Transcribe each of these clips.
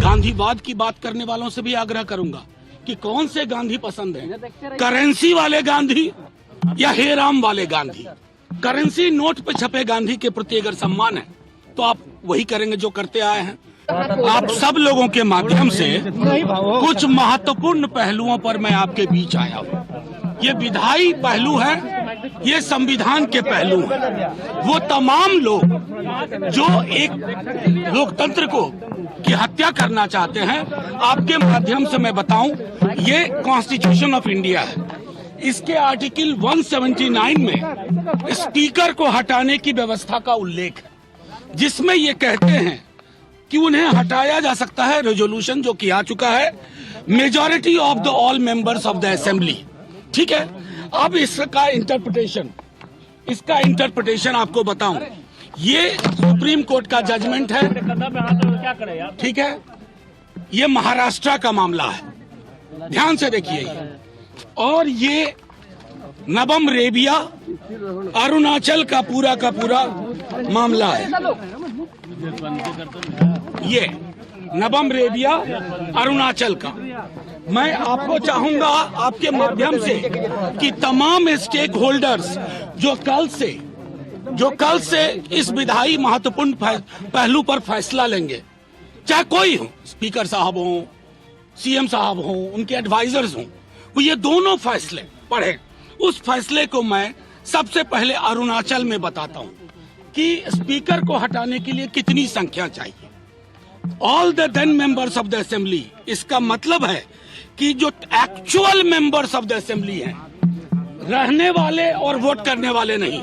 गांधीवाद की बात करने वालों से भी आग्रह करूंगा कि कौन से गांधी पसंद है, करेंसी वाले गांधी या हे राम वाले गांधी। करेंसी नोट पे छपे गांधी के प्रति अगर सम्मान है तो आप वही करेंगे जो करते आए हैं। आप सब लोगों के माध्यम से कुछ महत्वपूर्ण पहलुओं पर मैं आपके बीच आया हूँ। ये विधायी पहलू है, ये संविधान के पहलू हैं। वो तमाम लोग जो एक लोकतंत्र को की हत्या करना चाहते हैं, आपके माध्यम से मैं बताऊं, ये कॉन्स्टिट्यूशन ऑफ इंडिया है। इसके आर्टिकल 179 में स्पीकर को हटाने की व्यवस्था का उल्लेख है, जिसमें ये कहते हैं कि उन्हें हटाया जा सकता है, रेजोल्यूशन जो किया चुका है, majority of the all members of the assembly. ठीक है, अब इसका इंटरप्रिटेशन आपको बताऊं, ये सुप्रीम कोर्ट का जजमेंट है। ठीक है, ये महाराष्ट्र का मामला है, ध्यान से देखिए। और ये नबम रेबिया अरुणाचल का पूरा मामला है। ये नबम रेबिया अरुणाचल का। मैं आपको चाहूंगा आपके माध्यम से कि तमाम स्टेक होल्डर्स जो कल से इस विधायी महत्वपूर्ण पहलू पर फैसला लेंगे, चाहे कोई हो, स्पीकर साहब हो, सीएम साहब हो, उनके एडवाइजर्स हो, वो ये दोनों फैसले पढ़े। उस फैसले को मैं सबसे पहले अरुणाचल में बताता हूं कि स्पीकर को हटाने के लिए कितनी संख्या चाहिए। All the 10 members of the assembly, इसका मतलब है कि जो actual members of the assembly हैं, रहने वाले और वोट करने वाले नहीं,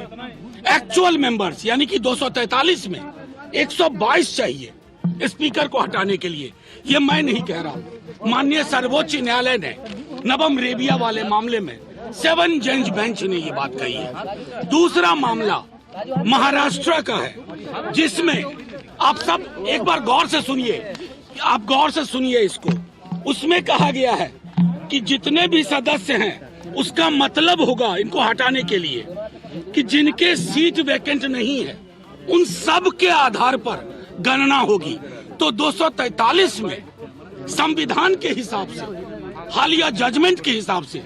एक्चुअल मेंबर्स, यानी कि 243 में 122 चाहिए स्पीकर को हटाने के लिए। ये मैं नहीं कह रहा हूं, माननीय सर्वोच्च न्यायालय ने नबम रेबिया वाले मामले में 7 जज बेंच ने ये बात कही है। दूसरा मामला महाराष्ट्र का है, जिसमें आप सब एक बार गौर से सुनिए, इसको। उसमें कहा गया है कि जितने भी सदस्य हैं, उसका मतलब होगा इनको हटाने के लिए कि जिनके सीट वैकेंट नहीं है, उन सब के आधार पर गणना होगी। तो 243 में संविधान के हिसाब से, हालिया जजमेंट के हिसाब से,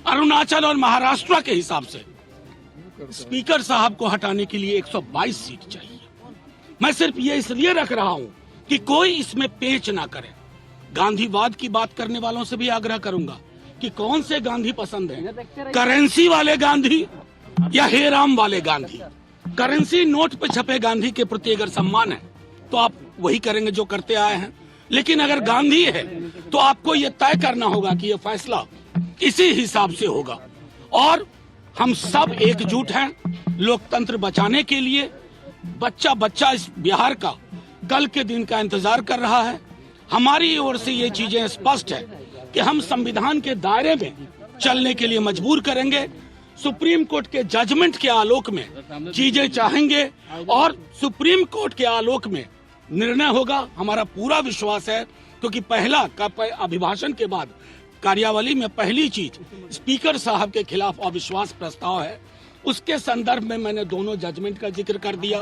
अरुणाचल और महाराष्ट्र के हिसाब से स्पीकर साहब को हटाने के लिए 122 सीट चाहिए। मैं सिर्फ ये इसलिए रख रहा हूं कि कोई इसमें पेच ना करे। गांधीवाद की बात करने वालों से भी आग्रह करूंगा कि कौन से गांधी पसंद है, करेंसी वाले गांधी या हे राम वाले गांधी। करेंसी नोट पे छपे गांधी के प्रति अगर सम्मान है तो आप वही करेंगे जो करते आए हैं। लेकिन अगर गांधी है तो आपको ये तय करना होगा कि ये फैसला इसी हिसाब से होगा। और हम सब एकजुट हैं लोकतंत्र बचाने के लिए। बच्चा इस बिहार का कल के दिन का इंतजार कर रहा है। हमारी ओर से ये चीजें स्पष्ट है कि हम संविधान के दायरे में चलने के लिए मजबूर करेंगे। सुप्रीम कोर्ट के जजमेंट के आलोक में चीजें चाहेंगे और सुप्रीम कोर्ट के आलोक में निर्णय होगा। हमारा पूरा विश्वास है, क्योंकि अभिभाषण के बाद कार्यावली में पहली चीज स्पीकर साहब के खिलाफ अविश्वास प्रस्ताव है। उसके संदर्भ में मैंने दोनों जजमेंट का जिक्र कर दिया।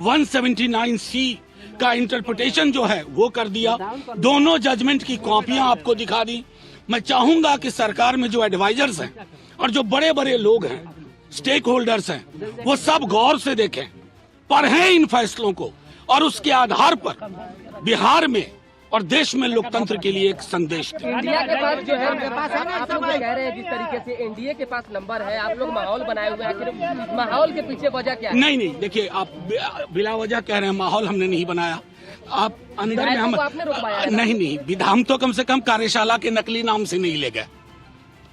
179C का इंटरप्रिटेशन जो है वो कर दिया। दोनों जजमेंट की कॉपियां आपको दिखा दी। मैं चाहूंगा कि सरकार में जो एडवाइजर्स हैं और जो बड़े बड़े लोग हैं, स्टेक होल्डर्स हैं, वो सब गौर से देखें, पढ़ें इन फैसलों को और उसके आधार पर बिहार में और देश में लोकतंत्र के लिए एक संदेश दें। इंडिया के पास जो है, आप लोग कह रहे हैं जिस तरीके से एनडीए के पास नंबर है, आप लोग माहौल बनाए हुए हैं, आखिर माहौल के पीछे वजह क्या है? नहीं, देखिए, आप बिला वजह कह रहे हैं, माहौल हमने नहीं बनाया। आप अंदर में हम नहीं विधान तो कम से कम कार्यशाला के नकली नाम से नहीं ले गए।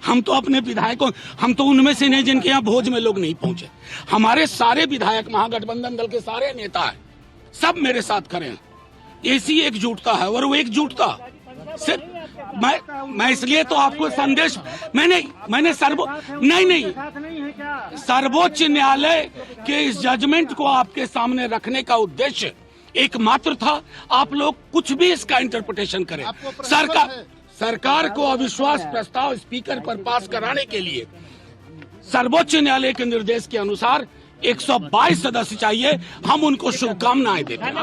हम तो अपने विधायकों, हम तो उनमें से नहीं जिनके यहाँ भोज में लोग नहीं पहुंचे। हमारे सारे विधायक, महागठबंधन दल के सारे नेता हैं, सब मेरे साथ खड़े हैं। ऐसी एकजुटता है और वो एकजुटता सिर्फ मैं इसलिए तो आपको संदेश मैंने सर्वोच्च न्यायालय के इस जजमेंट को आपके सामने रखने का उद्देश्य एकमात्र था। आप लोग कुछ भी इसका इंटरप्रिटेशन करें। सरकार को अविश्वास प्रस्ताव स्पीकर पर पास कराने के लिए सर्वोच्च न्यायालय के निर्देश के अनुसार 122 सदस्य चाहिए। हम उनको शुभकामनाएं देते हैं।